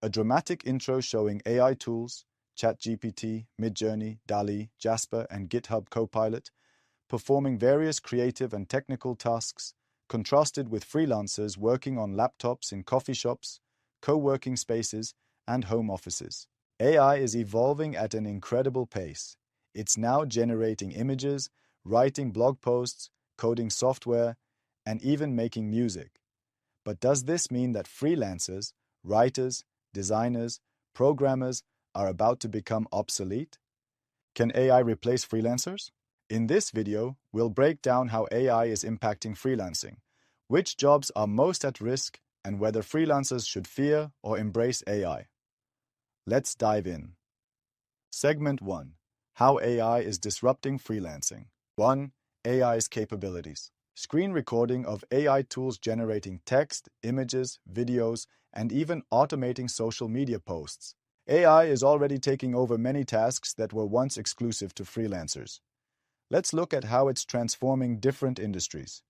A dramatic intro showing AI tools, ChatGPT, Midjourney, DALL-E, Jasper, and GitHub Copilot, performing various creative and technical tasks, contrasted with freelancers working on laptops in coffee shops, co-working spaces, and home offices. AI is evolving at an incredible pace. It's now generating images, writing blog posts, coding software, and even making music. But does this mean that freelancers, writers, designers, programmers are about to become obsolete? Can AI replace freelancers? In this video, we'll break down how AI is impacting freelancing, which jobs are most at risk, and whether freelancers should fear or embrace AI. Let's dive in. Segment 1. How AI is disrupting freelancing. 1. AI's capabilities. Screen recording of AI tools generating text, images, videos, and even automating social media posts. AI is already taking over many tasks that were once exclusive to freelancers. Let's look at how it's transforming different industries.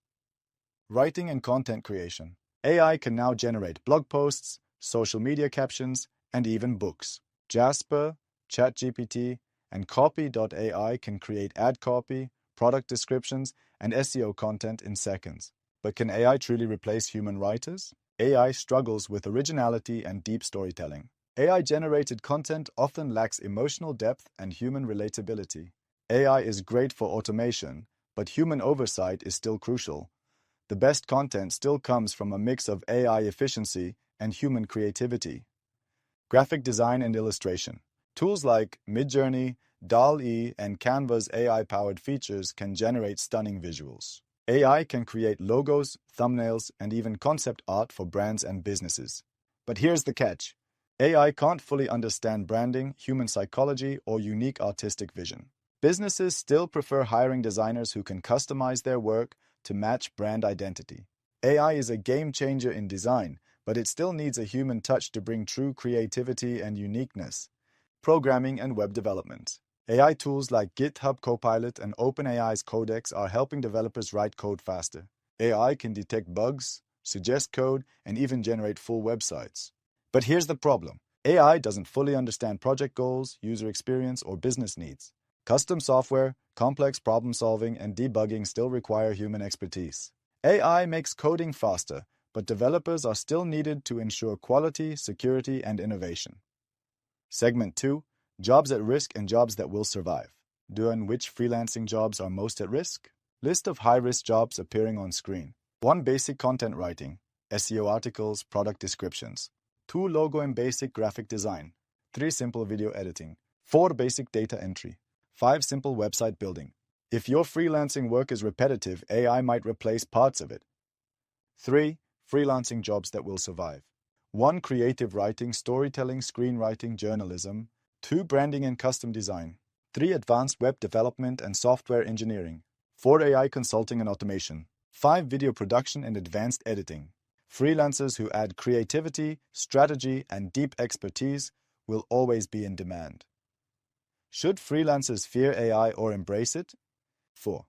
Writing and content creation. AI can now generate blog posts, social media captions, and even books. Jasper, ChatGPT, and Copy.ai can create ad copy, product descriptions, and SEO content in seconds. But can AI truly replace human writers? AI struggles with originality and deep storytelling. AI-generated content often lacks emotional depth and human relatability. AI is great for automation, but human oversight is still crucial. The best content still comes from a mix of AI efficiency and human creativity. Graphic design and illustration. Tools like Midjourney, DALL-E, and Canva's AI-powered features can generate stunning visuals. AI can create logos, thumbnails, and even concept art for brands and businesses. But here's the catch. AI can't fully understand branding, human psychology, or unique artistic vision. Businesses still prefer hiring designers who can customize their work to match brand identity. AI is a game changer in design, but it still needs a human touch to bring true creativity and uniqueness. Programming and web development. AI tools like GitHub Copilot and OpenAI's Codex are helping developers write code faster. AI can detect bugs, suggest code, and even generate full websites. But here's the problem. AI doesn't fully understand project goals, user experience, or business needs. Custom software, complex problem-solving, and debugging still require human expertise. AI makes coding faster, but developers are still needed to ensure quality, security, and innovation. Segment 2. Jobs at risk and jobs that will survive. And which freelancing jobs are most at risk? List of high-risk jobs appearing on screen. 1. Basic content writing, SEO articles, product descriptions. 2. Logo and basic graphic design. 3. Simple video editing. 4. Basic data entry. 5. Simple website building. If your freelancing work is repetitive, AI might replace parts of it. 3. Freelancing jobs that will survive. 1. Creative writing, storytelling, screenwriting, journalism. 2. Branding and custom design. 3. Advanced web development and software engineering. 4. AI consulting and automation. 5. Video production and advanced editing. Freelancers who add creativity, strategy, and deep expertise will always be in demand. Should freelancers fear AI or embrace it? 4.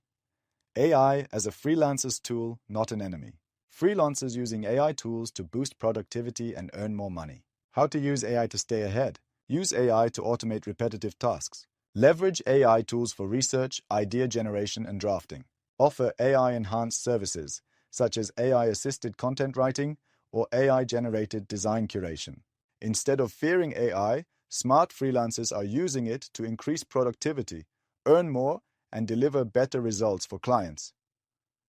AI as a freelancer's tool, not an enemy. Freelancers using AI tools to boost productivity and earn more money. How to use AI to stay ahead. Use AI to automate repetitive tasks. Leverage AI tools for research, idea generation, and drafting. Offer AI-enhanced services, such as AI-assisted content writing or AI-generated design curation. Instead of fearing AI, smart freelancers are using it to increase productivity, earn more, and deliver better results for clients.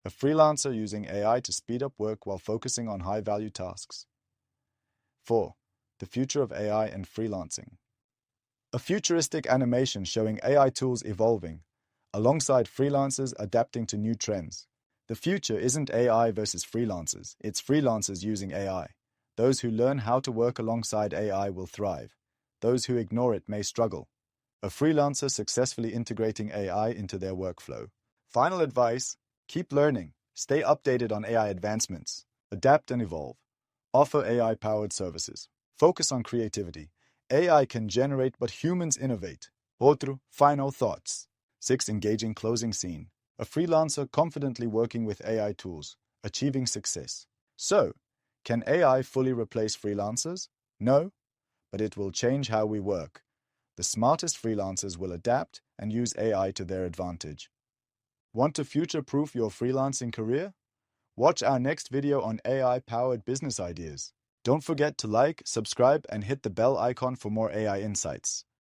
A freelancer using AI to speed up work while focusing on high-value tasks. 4. The future of AI and freelancing. A futuristic animation showing AI tools evolving, alongside freelancers adapting to new trends. The future isn't AI versus freelancers, it's freelancers using AI. Those who learn how to work alongside AI will thrive. Those who ignore it may struggle. A freelancer successfully integrating AI into their workflow. Final advice: keep learning, stay updated on AI advancements, adapt and evolve. Offer AI-powered services. Focus on creativity. AI can generate, but humans innovate. Otro, final thoughts. 6. Engaging closing scene. A freelancer confidently working with AI tools, achieving success. So, can AI fully replace freelancers? No, but it will change how we work. The smartest freelancers will adapt and use AI to their advantage. Want to future-proof your freelancing career? Watch our next video on AI-powered business ideas. Don't forget to like, subscribe, and hit the bell icon for more AI insights.